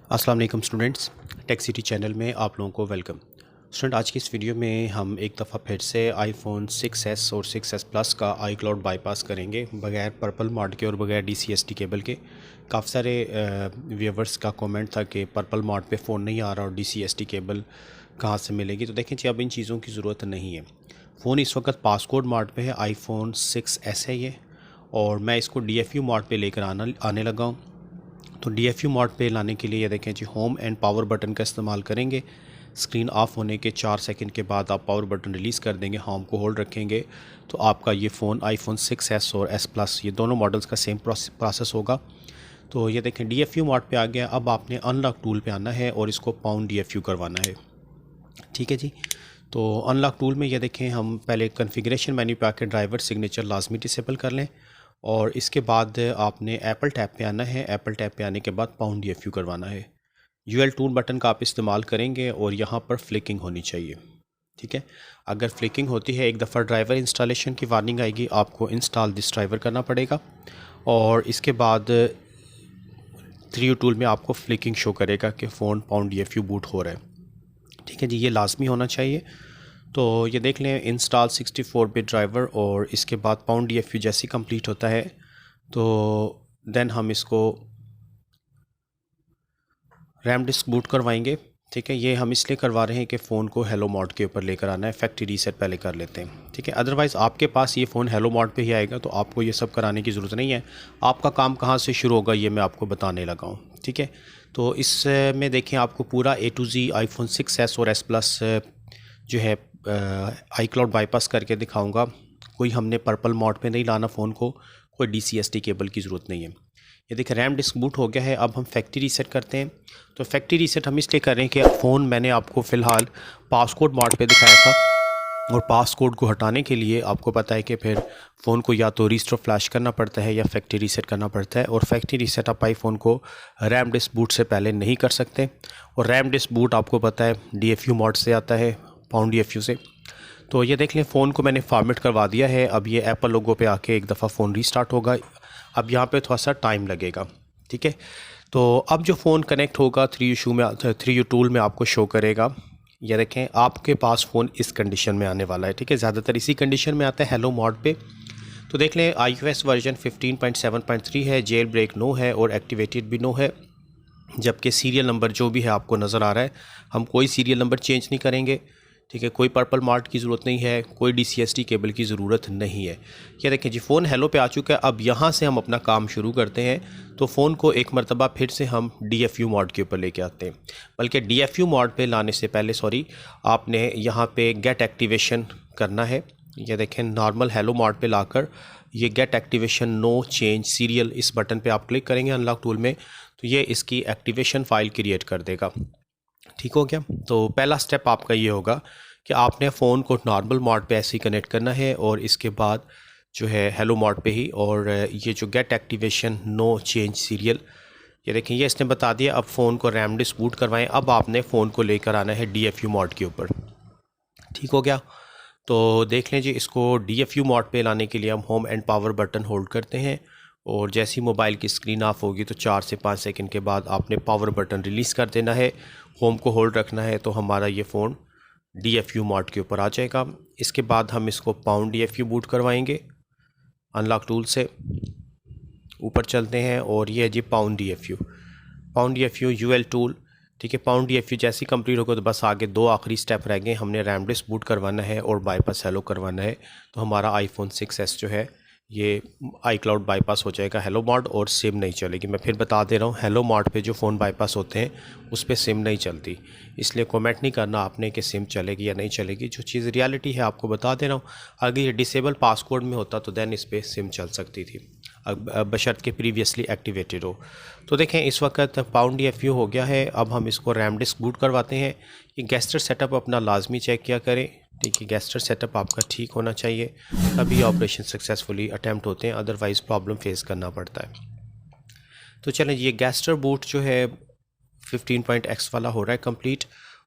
अस्सलाम वालेकुम students, tech city channel में आप लोगों को वेलकम। स्टूडेंट, आज की इस वीडियो में हम एक दफ़ा फिर से आईफोन 6s और 6s प्लस का iCloud बाईपास करेंगे बगैर पर्पल मॉड के और बगैर DCST केबल के। काफ़ी सारे व्यूवर्स का कमेंट था कि पर्पल मॉड पे फ़ोन नहीं आ रहा और DCST केबल कहाँ से मिलेगी। तो देखें जी, अब इन चीज़ों की ज़रूरत नहीं है। फ़ोन इस वक्त पासकोड मॉड पे है, आईफोन 6s है ये, और मैं इसको DFU मॉड पे लेकर आने लगा हूँ। तो DFU मोड पे लाने के लिए ये देखें जी, होम एंड पावर बटन का इस्तेमाल करेंगे। स्क्रीन ऑफ होने के 4 सेकंड के बाद आप पावर बटन रिलीज़ कर देंगे, होम को होल्ड रखेंगे, तो आपका ये फ़ोन आईफोन 6s और S प्लस ये दोनों मॉडल्स का सेम प्रोसेस होगा। तो ये देखें DFU मोड पे आ गया। अब आपने अनलॉक टूल पे आना है और इसको पाउंड DFU करवाना है। ठीक है जी। तो अनलॉक टूल में ये देखें, हम पहले कॉन्फ़िगरेशन मेन्यू पे आके ड्राइवर सिग्नेचर लाजमी डिसेबल कर लें और इसके बाद आपने एप्पल टैब पे आना है। एप्पल टैब पे आने के बाद पाउंड DFU करवाना है। UL टूल बटन का आप इस्तेमाल करेंगे और यहाँ पर फ्लिकिंग होनी चाहिए। ठीक है, अगर फ्लिकिंग होती है एक दफ़ा ड्राइवर इंस्टॉलेशन की वार्निंग आएगी, आपको इंस्टॉल दिस ड्राइवर करना पड़ेगा और इसके बाद 3U टूल में आपको फ्लिकिंग शो करेगा कि फ़ोन पाउंड DFU बूट हो रहा है। ठीक है जी, ये लाजमी होना चाहिए। तो ये देख लें, इंस्टॉल 64 बिट ड्राइवर और इसके बाद पाउंड DFU जैसे ही कंप्लीट होता है तो देन हम इसको रैम डिस्क बूट करवाएंगे। ठीक है, ये हम इसलिए करवा रहे हैं कि फ़ोन को हेलो मोड के ऊपर लेकर आना है। फैक्ट्री रीसेट पहले कर लेते हैं। ठीक है, अदरवाइज़ आपके पास ये फ़ोन हेलो मोड पे ही आएगा, तो आपको ये सब कराने की ज़रूरत नहीं है। आपका काम कहाँ से शुरू होगा ये मैं आपको बताने लगा हूँ। ठीक है, तो इसमें देखें, आपको पूरा A to Z iPhone 6s और S प्लस जो है iCloud बाईपास करके दिखाऊंगा। कोई हमने पर्पल मोड पे नहीं लाना फ़ोन को, कोई DCST केबल की ज़रूरत नहीं है। ये देखिए, रैम डिस्क बूट हो गया है। अब हम फैक्ट्री रीसेट करते हैं। तो फैक्ट्री रीसेट हम इसलिए कर रहे हैं कि फ़ोन मैंने आपको फ़िलहाल पासकोड मोड पे दिखाया था और पासकोड को हटाने के लिए आपको पता है कि फिर फ़ोन को या तो रीस्टोर फ्लैश करना पड़ता है या फैक्ट्री रीसेट करना पड़ता है। और फैक्ट्री रीसेट आप आईफोन को रैम डिस्क बूट से पहले नहीं कर सकते। और रैम डिस्क बूट आपको पता है DFU मोड से आता है, पाउंड DFU से। तो ये देख लें, फ़ोन को मैंने फॉर्मेट करवा दिया है। अब ये एप्पल लोगो पे आके एक दफ़ा फ़ोन रीस्टार्ट होगा। अब यहाँ पे थोड़ा सा टाइम लगेगा। ठीक है, तो अब जो फ़ोन कनेक्ट होगा 3U टूल में आपको शो करेगा। ये देखें, आपके पास फ़ोन इस कंडीशन में आने वाला है। ठीक है, ज़्यादातर इसी कंडीशन में आता है हेलो मोड पे। तो देख लें, iOS वर्जन 15.7.3 है, जेल ब्रेक नो है और एक्टिवेटेड भी नो है। जबकि सीरियल नंबर जो भी है आपको नज़र आ रहा है, हम कोई सीरियल नंबर चेंज नहीं करेंगे। ठीक है, कोई पर्पल मार्ट की ज़रूरत नहीं है, कोई DCST केबल की ज़रूरत नहीं है। क्या देखें जी, फ़ोन हेलो पे आ चुका है। अब यहाँ से हम अपना काम शुरू करते हैं। तो फ़ोन को एक मरतबा फिर से हम DFU मोड के ऊपर लेके आते हैं। बल्कि DFU मोड पे लाने से पहले आपने यहाँ पे गेट एक्टिवेशन करना है। ये देखें, नॉर्मल हेलो मोड पे लाकर ये get activation no change serial इस बटन पे आप क्लिक करेंगे अनलॉक टूल में, तो ये इसकी एक्टिवेशन फ़ाइल क्रिएट कर देगा। ठीक हो गया। तो पहला स्टेप आपका ये होगा कि आपने फ़ोन को नॉर्मल मोड पे ऐसे ही कनेक्ट करना है और इसके बाद जो है हेलो मोड पे ही, और ये जो get activation no change serial, ये देखें, ये इसने बता दिया। अब फ़ोन को रैम डिस्क बूट करवाएं। अब आपने फ़ोन को लेकर आना है DFU मोड के ऊपर। ठीक हो गया। तो देख लें जी, इसको DFU मोड पे लाने के लिए हम home and power button hold करते हैं और जैसी मोबाइल की स्क्रीन ऑफ होगी तो 4 से 5 सेकंड के बाद आपने पावर बटन रिलीज़ कर देना है, होम को होल्ड रखना है, तो हमारा ये फ़ोन DFU मोड के ऊपर आ जाएगा। इसके बाद हम इसको पाउंड DFU बूट करवाएंगे। अनलॉक टूल से ऊपर चलते हैं और ये है जी पाउंड DFU UL टूल। ठीक है, पाउंड DFU जैसे ही कंप्लीट होगा तो बस आगे दो आखिरी स्टेप रह गए। हमने रैम डिस्क बूट करवाना है और बाईपास हेलो करवाना है। तो हमारा आईफोन 6s जो है ये iCloud बाईपास हो जाएगा हेलो मोड, और सिम नहीं चलेगी। मैं फिर बता दे रहा हूँ, हेलो मोड पे जो फ़ोन बाईपास होते हैं उस पर सिम नहीं चलती, इसलिए कमेंट नहीं करना आपने कि सिम चलेगी या नहीं चलेगी। जो चीज़ रियलिटी है आपको बता दे रहा हूँ। अगर ये डिसेबल पासकोड में होता तो देन इस पर सिम चल सकती थी, बशर्त के प्रीवियसली एक्टिवेटेड हो। तो देखें, इस वक्त पाउंड DFU हो गया है। अब हम इसको रैम डिस्क बूट करवाते हैं। ये गैस्टर सेटअप अपना लाजमी चेक किया करें। ठीक है, गैस्टर सेटअप आपका ठीक होना चाहिए, तभी ऑपरेशन सक्सेसफुली अटैम्प्ट होते हैं, अदरवाइज़ प्रॉब्लम फेस करना पड़ता है। तो चलें, ये गैस्टर बूट जो है 15.x वाला हो रहा है कंप्लीट,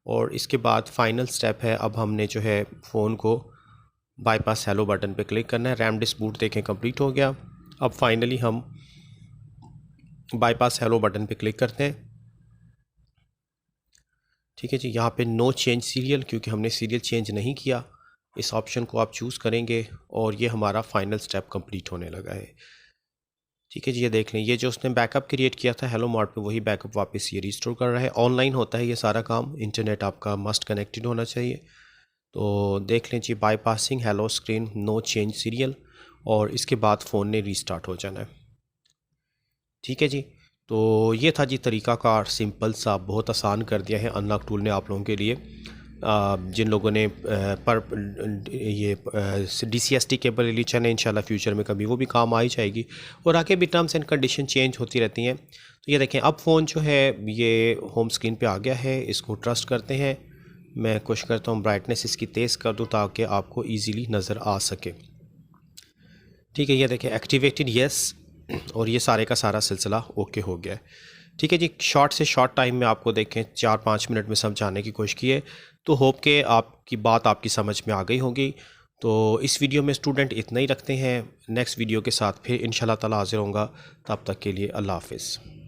और इसके बाद फाइनल स्टेप है, अब हमने जो है फ़ोन को बाईपास हेलो बटन पे क्लिक करना है। रैम डिस्क बूट देखें कंप्लीट हो गया। अब फाइनली हम बाईपास हेलो बटन पे क्लिक करते हैं। ठीक है जी, यहाँ पे नो चेंज सीरियल, क्योंकि हमने सीरियल चेंज नहीं किया। इस ऑप्शन को आप चूज़ करेंगे और ये हमारा फाइनल स्टेप कंप्लीट होने लगा है। ठीक है जी, ये देख लें, ये जो उसने बैकअप क्रिएट किया था हेलो मार्ट पे, वही बैकअप वापस ये रिस्टोर कर रहा है। ऑनलाइन होता है ये सारा काम, इंटरनेट आपका मस्ट कनेक्टेड होना चाहिए। तो देख लें जी, bypassing hello screen, no change serial, और इसके बाद फ़ोन ने रीस्टार्ट हो जाना है। ठीक है जी, तो ये था जी तरीक़ाकार, सिंपल सा, बहुत आसान कर दिया है अनलॉक टूल ने आप लोगों के लिए। जिन लोगों ने ये DCST केबल ले ली, चले इंशाल्लाह फ्यूचर में कभी वो भी काम आ ही जाएगी, और आगे भी टर्म्स एंड कंडीशन चेंज होती रहती हैं। तो ये देखें, अब फ़ोन जो है ये होम स्क्रीन पे आ गया है। इसको ट्रस्ट करते हैं। मैं कोशिश करता हूँ ब्राइटनेस इसकी तेज़ कर दूँ ताकि आपको ईज़िली नज़र आ सके। ठीक है, ये देखें एक्टिवेटेड येस, और ये सारे का सारा सिलसिला ओके हो गया है। ठीक है जी, शॉर्ट से शॉर्ट टाइम में आपको देखें 4-5 मिनट में समझाने की कोशिश की है। तो होप के आपकी बात आपकी समझ में आ गई होगी। तो इस वीडियो में स्टूडेंट इतना ही रखते हैं। नेक्स्ट वीडियो के साथ फिर इंशाल्लाह ताला हाज़िर होऊंगा। तब तक के लिए अल्लाह हाफ़िज़।